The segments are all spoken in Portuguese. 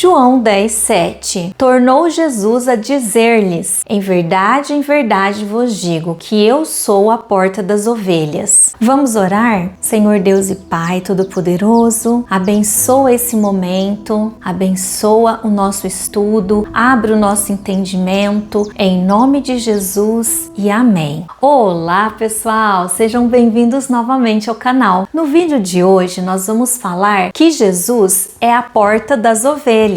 João 10:7. Tornou Jesus a dizer-lhes: em verdade vos digo que eu sou a porta das ovelhas. Vamos orar? Senhor Deus e Pai Todo-Poderoso, abençoa esse momento, abençoa o nosso estudo, abre o nosso entendimento, em nome de Jesus e amém. Olá pessoal, sejam bem-vindos novamente ao canal. No vídeo de hoje nós vamos falar que Jesus é a porta das ovelhas.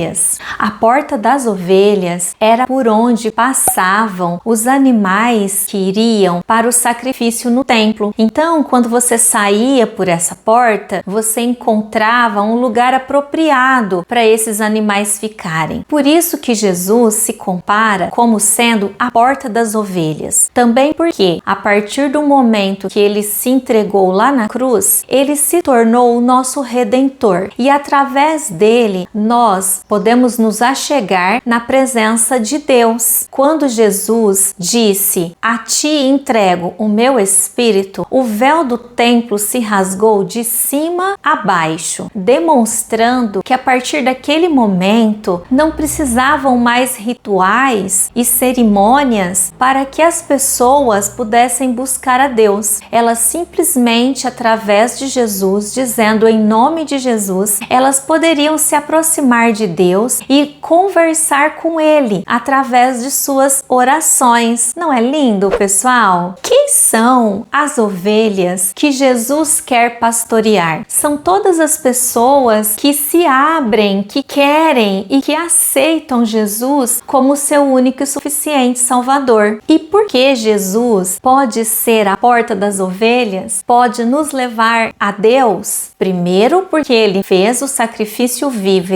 A porta das ovelhas era por onde passavam os animais que iriam para o sacrifício no templo. Então, quando você saía por essa porta, você encontrava um lugar apropriado para esses animais ficarem. Por isso que Jesus se compara como sendo a porta das ovelhas. Também porque, a partir do momento que ele se entregou lá na cruz, ele se tornou o nosso Redentor. E através dele, nós podemos nos achegar na presença de Deus. Quando Jesus disse: a ti entrego o meu espírito, o véu do templo se rasgou de cima a baixo, demonstrando que a partir daquele momento não precisavam mais rituais e cerimônias para que as pessoas pudessem buscar a Deus. Elas simplesmente, através de Jesus, dizendo em nome de Jesus, elas poderiam se aproximar de Deus e conversar com Ele através de suas orações. Não é lindo, pessoal? Quem são as ovelhas que Jesus quer pastorear? São todas as pessoas que se abrem, que querem e que aceitam Jesus como seu único e suficiente Salvador. E por que Jesus pode ser a porta das ovelhas? Pode nos levar a Deus? Primeiro, porque Ele fez o sacrifício vivo,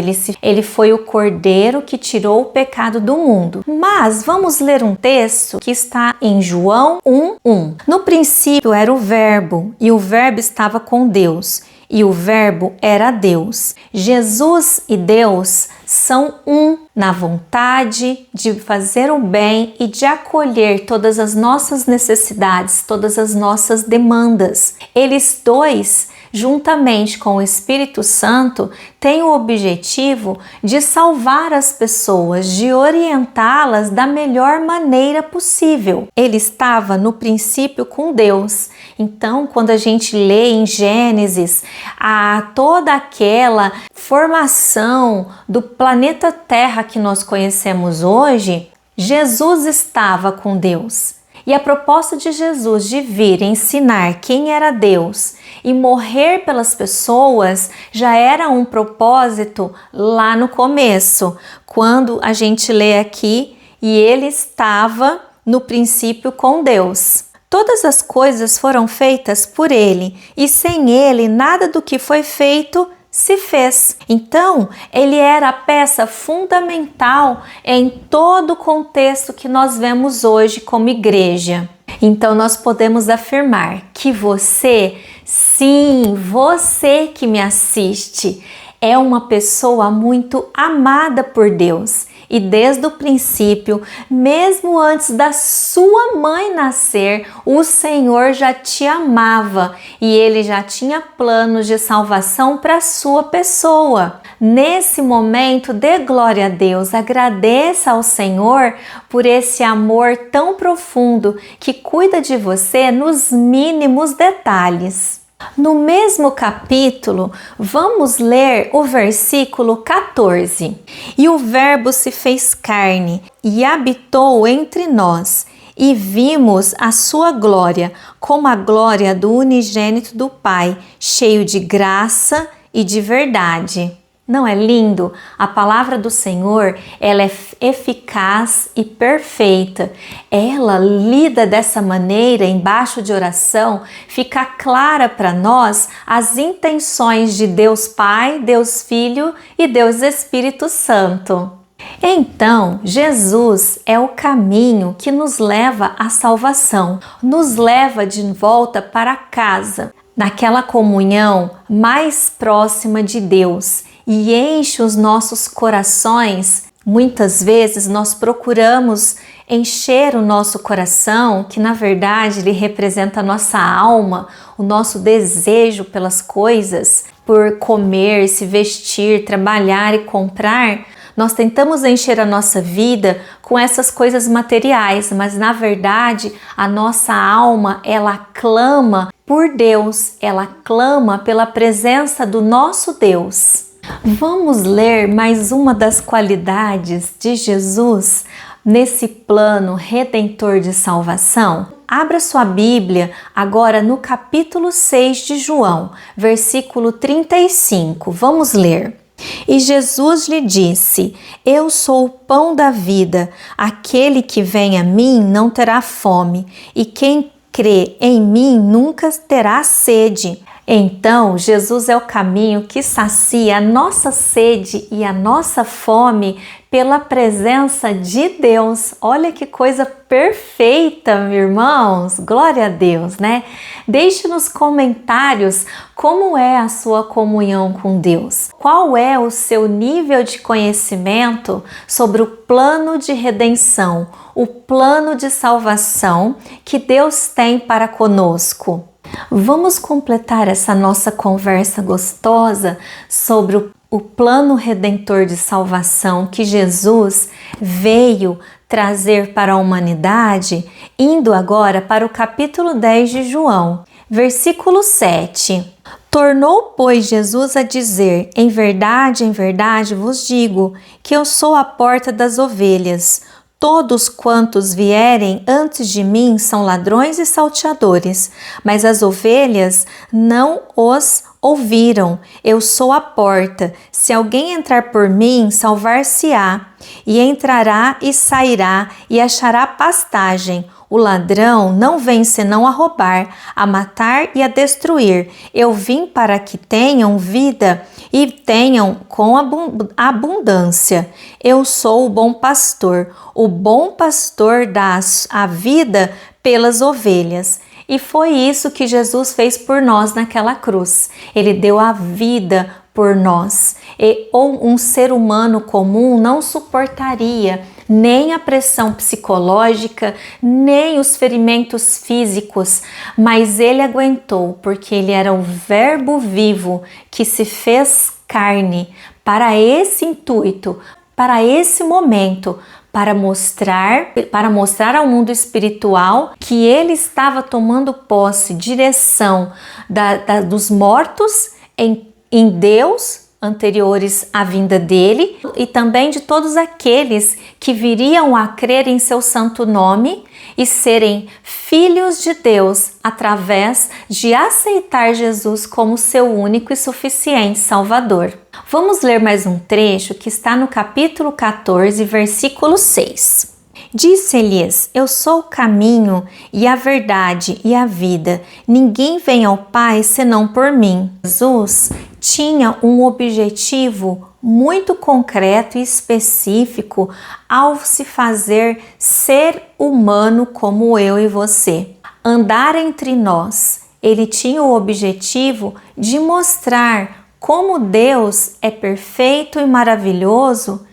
Ele foi o Cordeiro que tirou o pecado do mundo. Mas vamos ler um texto que está em João 1:1. No princípio era o Verbo, e o Verbo estava com Deus, e o Verbo era Deus. Jesus e Deus são um na vontade de fazer o bem e de acolher todas as nossas necessidades, todas as nossas demandas. Eles dois, juntamente com o Espírito Santo, têm o objetivo de salvar as pessoas, de orientá-las da melhor maneira possível. Ele estava no princípio com Deus. Então, quando a gente lê em Gênesis, toda aquela formação do planeta Terra que nós conhecemos hoje, Jesus estava com Deus. E a proposta de Jesus de vir ensinar quem era Deus e morrer pelas pessoas já era um propósito lá no começo, quando a gente lê aqui, e ele estava no princípio com Deus. Todas as coisas foram feitas por ele, e sem ele nada do que foi feito se fez. Então, ele era a peça fundamental em todo o contexto que nós vemos hoje como igreja. Então, nós podemos afirmar que você, sim, você que me assiste, é uma pessoa muito amada por Deus. E desde o princípio, mesmo antes da sua mãe nascer, o Senhor já te amava e Ele já tinha planos de salvação para a sua pessoa. Nesse momento, dê glória a Deus, agradeça ao Senhor por esse amor tão profundo que cuida de você nos mínimos detalhes. No mesmo capítulo, vamos ler o versículo 14. E o Verbo se fez carne e habitou entre nós, e vimos a sua glória, como a glória do unigênito do Pai, cheio de graça e de verdade. Não é lindo? A palavra do Senhor, ela é eficaz e perfeita. Ela, lida dessa maneira, embaixo de oração, fica clara para nós as intenções de Deus Pai, Deus Filho e Deus Espírito Santo. Então, Jesus é o caminho que nos leva à salvação, nos leva de volta para casa, naquela comunhão mais próxima de Deus, e enche os nossos corações. Muitas vezes nós procuramos encher o nosso coração, que na verdade ele representa a nossa alma, o nosso desejo pelas coisas, por comer, se vestir, trabalhar e comprar, Nós tentamos encher a nossa vida com essas coisas materiais, mas na verdade a nossa alma, ela clama por Deus, ela clama pela presença do nosso Deus. Vamos ler mais uma das qualidades de Jesus nesse plano redentor de salvação? Abra sua Bíblia agora no capítulo 6 de João, versículo 35. Vamos ler. E Jesus lhe disse: Eu sou o pão da vida, aquele que vem a mim não terá fome, e quem crê em mim nunca terá sede. Então, Jesus é o caminho que sacia a nossa sede e a nossa fome pela presença de Deus. Olha que coisa perfeita, meus irmãos! Glória a Deus, né? Deixe nos comentários como é a sua comunhão com Deus. Qual é o seu nível de conhecimento sobre o plano de redenção, o plano de salvação que Deus tem para conosco? Vamos completar essa nossa conversa gostosa sobre o plano redentor de salvação que Jesus veio trazer para a humanidade, indo agora para o capítulo 10 de João, versículo 7. Tornou, pois, Jesus a dizer: em verdade vos digo, que eu sou a porta das ovelhas. Todos quantos vierem antes de mim são ladrões e salteadores, mas as ovelhas não os ouviram. Eu sou a porta. Se alguém entrar por mim, salvar-se-á, e entrará e sairá e achará pastagem. O ladrão não vem senão a roubar, a matar e a destruir. Eu vim para que tenham vida e tenham com abundância. Eu sou o bom pastor. O bom pastor dá a vida pelas ovelhas. E foi isso que Jesus fez por nós naquela cruz. Ele deu a vida por nós. Ou um ser humano comum não suportaria nem a pressão psicológica, nem os ferimentos físicos, mas ele aguentou, porque ele era o Verbo vivo que se fez carne para esse intuito, para esse momento, para mostrar ao mundo espiritual que ele estava tomando posse, direção dos mortos em Deus, anteriores à vinda dele, e também de todos aqueles que viriam a crer em seu santo nome e serem filhos de Deus através de aceitar Jesus como seu único e suficiente Salvador. Vamos ler mais um trecho que está no capítulo 14, versículo 6. Disse-lhes: Eu sou o caminho e a verdade e a vida. Ninguém vem ao Pai senão por mim. Jesus tinha um objetivo muito concreto e específico ao se fazer ser humano como eu e você. Andar entre nós. Ele tinha o objetivo de mostrar como Deus é perfeito e maravilhoso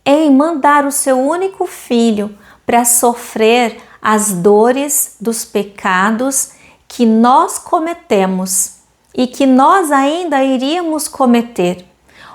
em mandar o seu único filho para sofrer as dores dos pecados que nós cometemos e que nós ainda iríamos cometer.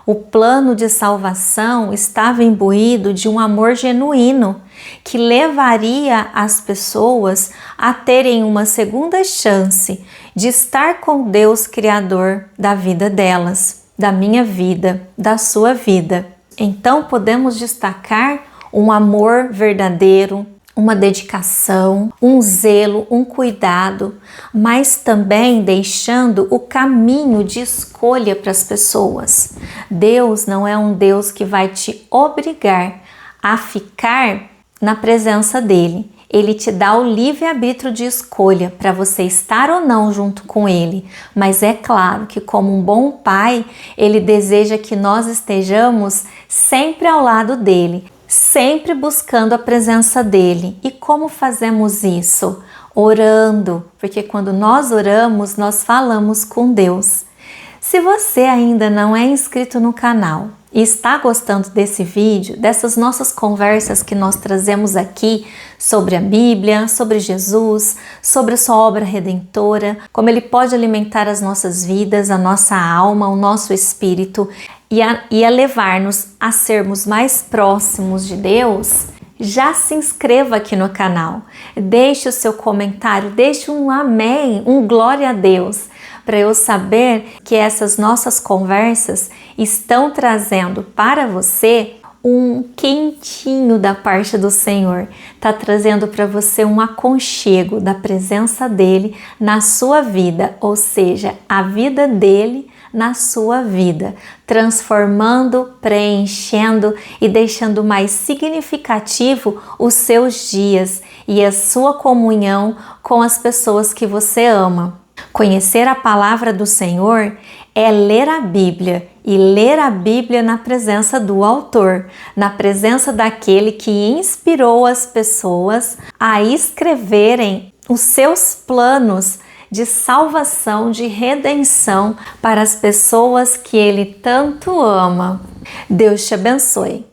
O plano de salvação estava imbuído de um amor genuíno que levaria as pessoas a terem uma segunda chance de estar com Deus Criador da vida delas, da minha vida, da sua vida. Então podemos destacar um amor verdadeiro, uma dedicação, um zelo, um cuidado, mas também deixando o caminho de escolha para as pessoas. Deus não é um Deus que vai te obrigar a ficar na presença dele. Ele te dá o livre-arbítrio de escolha para você estar ou não junto com ele. Mas é claro que, como um bom pai, ele deseja que nós estejamos sempre ao lado dele, sempre buscando a presença dele. E como fazemos isso? Orando, porque quando nós oramos, nós falamos com Deus. Se você ainda não é inscrito no canal e está gostando desse vídeo, dessas nossas conversas que nós trazemos aqui sobre a Bíblia, sobre Jesus, sobre a sua obra redentora, como ele pode alimentar as nossas vidas, a nossa alma, o nosso espírito, e a levar-nos a sermos mais próximos de Deus, já se inscreva aqui no canal, deixe o seu comentário, deixe um amém, um glória a Deus, para eu saber que essas nossas conversas estão trazendo para você um quentinho da parte do Senhor, está trazendo para você um aconchego da presença dele na sua vida, ou seja, a vida dele na sua vida, transformando, preenchendo e deixando mais significativo os seus dias e a sua comunhão com as pessoas que você ama. Conhecer a palavra do Senhor é ler a Bíblia, e ler a Bíblia na presença do autor, na presença daquele que inspirou as pessoas a escreverem os seus planos de salvação, de redenção para as pessoas que ele tanto ama. Deus te abençoe.